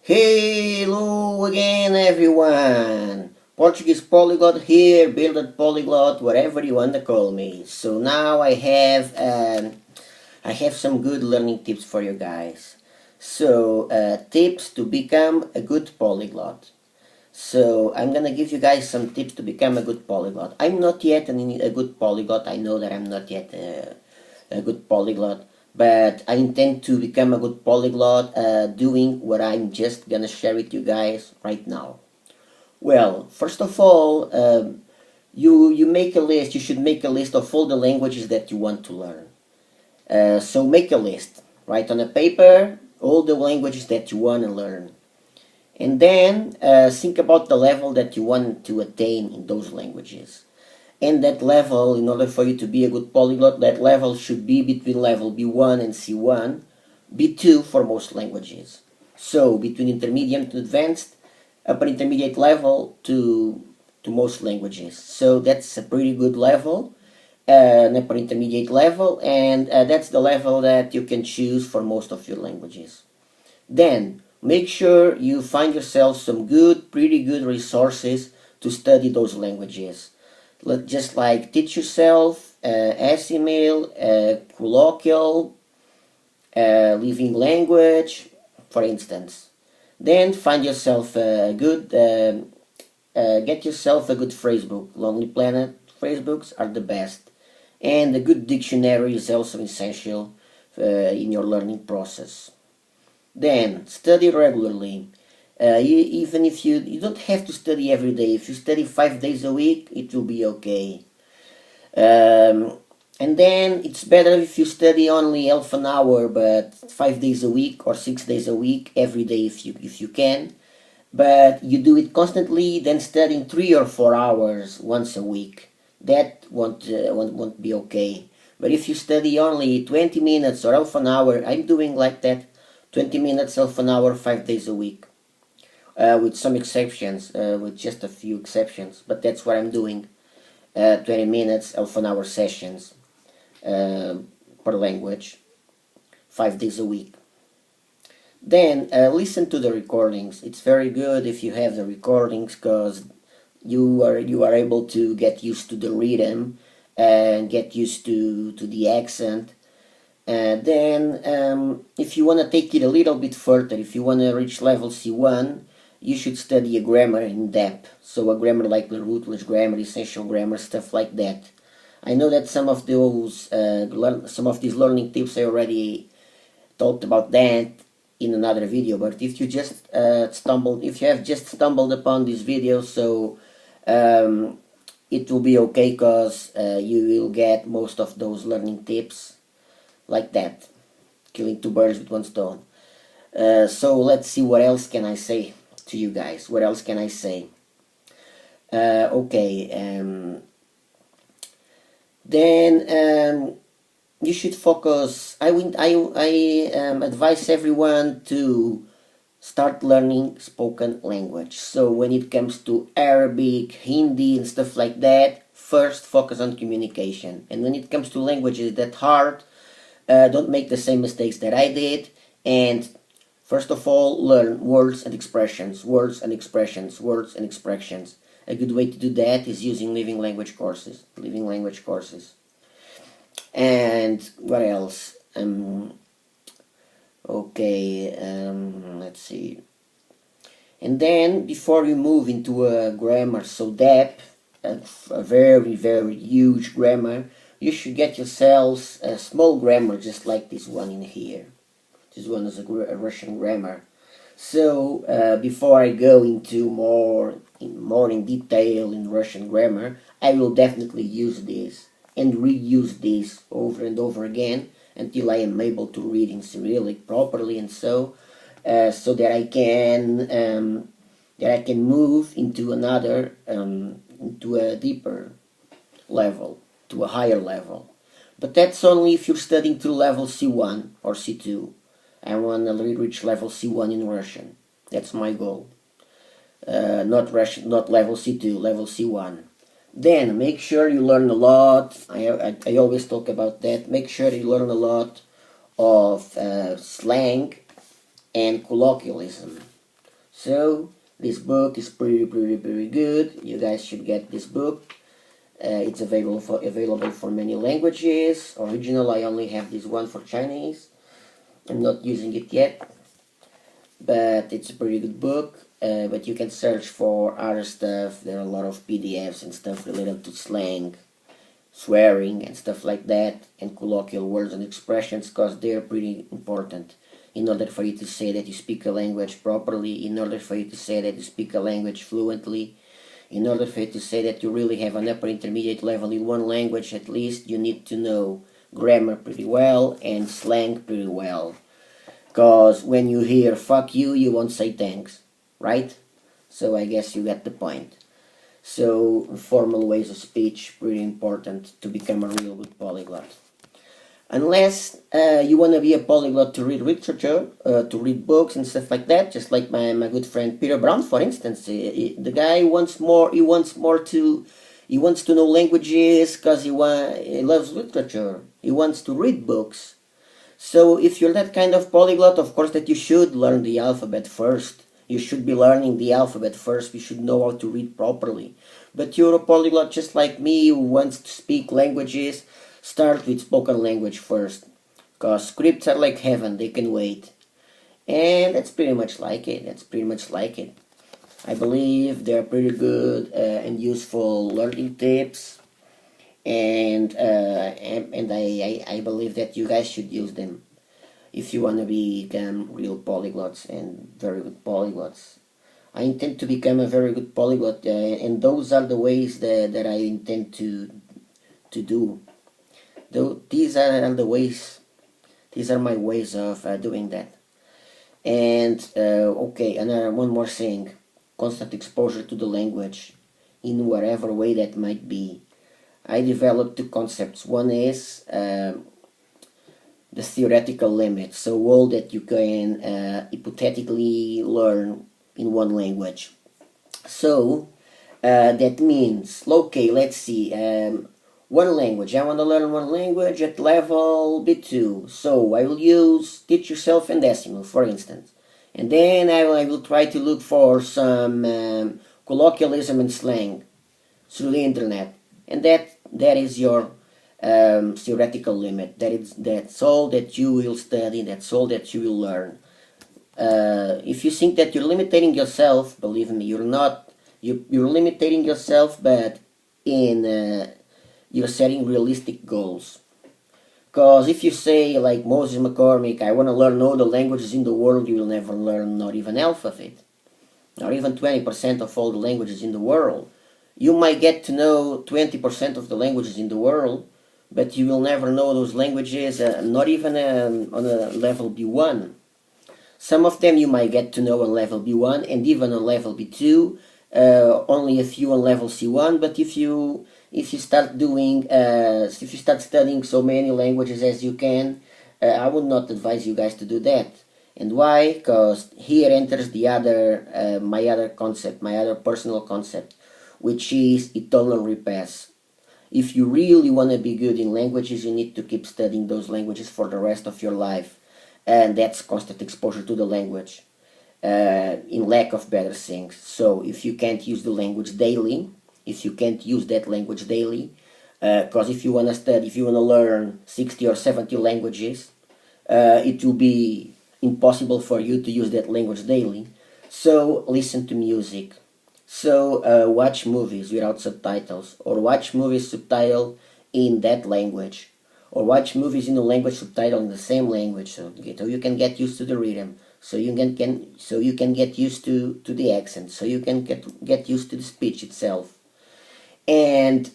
Hello again, everyone. Portuguese Polyglot here, Builded Polyglot, whatever you want to call me. So now I have some good learning tips for you guys. So tips to become a good polyglot. So I'm gonna give you guys some tips to become a good polyglot. I'm not yet a good polyglot. I know that I'm not yet a good polyglot, but I intend to become a good polyglot doing what I'm just gonna share with you guys right now. Well, first of all, you make a list. You should make a list of all the languages that you want to learn. So make a list. Write on a paper all the languages that you want to learn. And then think about the level that you want to attain in those languages. And that level, in order for you to be a good polyglot, that level should be between level B1 and C1, B2 for most languages. So between intermediate to advanced, upper intermediate level to most languages. So that's a pretty good level, an upper intermediate level, and that's the level that you can choose for most of your languages. Then make sure you find yourself some pretty good resources to study those languages. Just like teach yourself, email, colloquial, living language, for instance. Then find yourself a good, get yourself a good phrasebook. Lonely Planet phrasebooks are the best. And a good dictionary is also essential in your learning process. Then study regularly. Even if you don't have to study every day. If you study 5 days a week, it will be okay. And then it's better if you study only half an hour, but 5 days a week or 6 days a week, every day if you can. But you do it constantly, then studying 3 or 4 hours once a week. That won't be okay. But if you study only 20 minutes or half an hour, I'm doing like that. 20 minutes, half an hour, 5 days a week. With some exceptions, with just a few exceptions. But that's what I'm doing. 20 minutes, half an hour sessions per language. 5 days a week. Then listen to the recordings. It's very good if you have the recordings because you are able to get used to the rhythm and get used to the accent. Then if you want to take it a little bit further, if you want to reach level C1, you should study a grammar in depth. So a grammar like the rootless grammar, essential grammar, stuff like that. I know that some of these learning tips I already talked about that in another video, but if you just if you have just stumbled upon this video, so it will be okay because you will get most of those learning tips like that, killing two birds with one stone. So let's see, what else can I say to you guys? What else can I say? Then you should focus. I advise everyone to start learning spoken language. So when it comes to Arabic, Hindi and stuff like that, first focus on communication. And when it comes to languages that hard, don't make the same mistakes that I did, and first of all, learn words and expressions, words and expressions, words and expressions. A good way to do that is using living language courses, And what else? Let's see. And then before you move into a grammar so depth, a very, very huge grammar, you should get yourselves a small grammar just like this one in here. This one is a Russian grammar. So before I go into more in detail in Russian grammar, I will definitely use this and reuse this over and over again until I am able to read in Cyrillic properly, and so that I can move into into a deeper level, to a higher level. But that's only if you're studying through level C1 or C2. I want to reach level C1 in Russian. That's my goal. Not level C2, level C1. Then make sure you learn a lot. I always talk about that. Make sure you learn a lot of slang and colloquialism. So this book is pretty good. You guys should get this book. It's available for many languages. Original, I only have this one for Chinese. I'm not using it yet, but it's a pretty good book. But you can search for other stuff. There are a lot of PDFs and stuff related to slang, swearing and stuff like that, and colloquial words and expressions, because they're pretty important in order for you to say that you speak a language properly, in order for you to say that you speak a language fluently, in order for you to say that you really have an upper intermediate level in one language. At least you need to know grammar pretty well and slang pretty well, because when you hear fuck you won't say thanks, right? So I guess you get the point. So formal ways of speech, pretty important to become a real good polyglot. Unless you want to be a polyglot to read literature, to read books and stuff like that, just like my good friend Peter Brown, for instance. The guy wants more. He wants more to. He wants to know languages because he loves literature. He wants to read books. So if you're that kind of polyglot, of course that you should learn the alphabet first. You should be learning the alphabet first. You should know how to read properly. But you're a polyglot just like me who wants to speak languages. Start with spoken language first, because scripts are like heaven, they can wait. And that's pretty much like it. I believe they're pretty good and useful learning tips, and I believe that you guys should use them if you want to become real polyglots and very good polyglots. I intend to become a very good polyglot, and those are the ways that I intend to do. Though these are the ways, these are my ways of doing that. And okay, another one more thing: constant exposure to the language, in whatever way that might be. I developed two concepts. One is the theoretical limit, so all that you can hypothetically learn in one language. So that means, okay, let's see. One language. I want to learn one language at level B2. So I will use Teach Yourself and Decimal, for instance. And then I will try to look for some colloquialism and slang through the internet. And that is your theoretical limit. That's all that you will study. That's all that you will learn. If you think that you're limiting yourself, believe me, you're not. You're limiting yourself, but in you're setting realistic goals. Because if you say, like Moses McCormick, I want to learn all the languages in the world, you will never learn not even half of it. Not even 20% of all the languages in the world. You might get to know 20% of the languages in the world, but you will never know those languages, not even on a level B1. Some of them you might get to know on level B1 and even on level B2, only a few on level C1, but if you start doing, if you start studying so many languages as you can, I would not advise you guys to do that. And why? Because here enters the other, my other concept, my other personal concept, which is eternal repass. If you really want to be good in languages, you need to keep studying those languages for the rest of your life. And that's constant exposure to the language, in lack of better things. So if you can't use the language daily, if you can't use that language daily, because if you want to study, if you want to learn 60 or 70 languages, it will be impossible for you to use that language daily. So listen to music. So watch movies without subtitles, or watch movies subtitled in that language, or watch movies in a language subtitled in the same language, so you can get used to the rhythm, so you can get used to the accent, so you can get used to the speech itself, and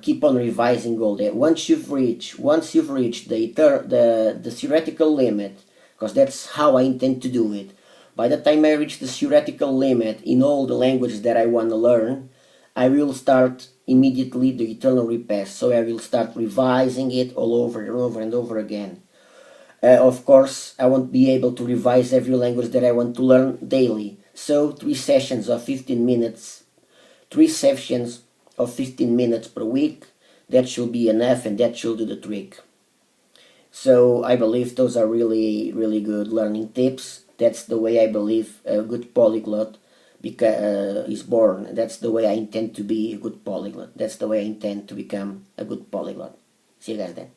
keep on revising all that. Once you've reached the theoretical limit, because that's how I intend to do it. By the time I reach the theoretical limit in all the languages that I want to learn, I will start immediately the eternal repass. So I will start revising it all over and over and over again. Of course, I won't be able to revise every language that I want to learn daily. So 3 sessions of 15 minutes, 3 sessions of 15 minutes per week, that should be enough, and that should do the trick. So I believe those are really, really good learning tips. That's the way I believe a good polyglot is born. That's the way I intend to be a good polyglot. That's the way I intend to become a good polyglot. See you guys then.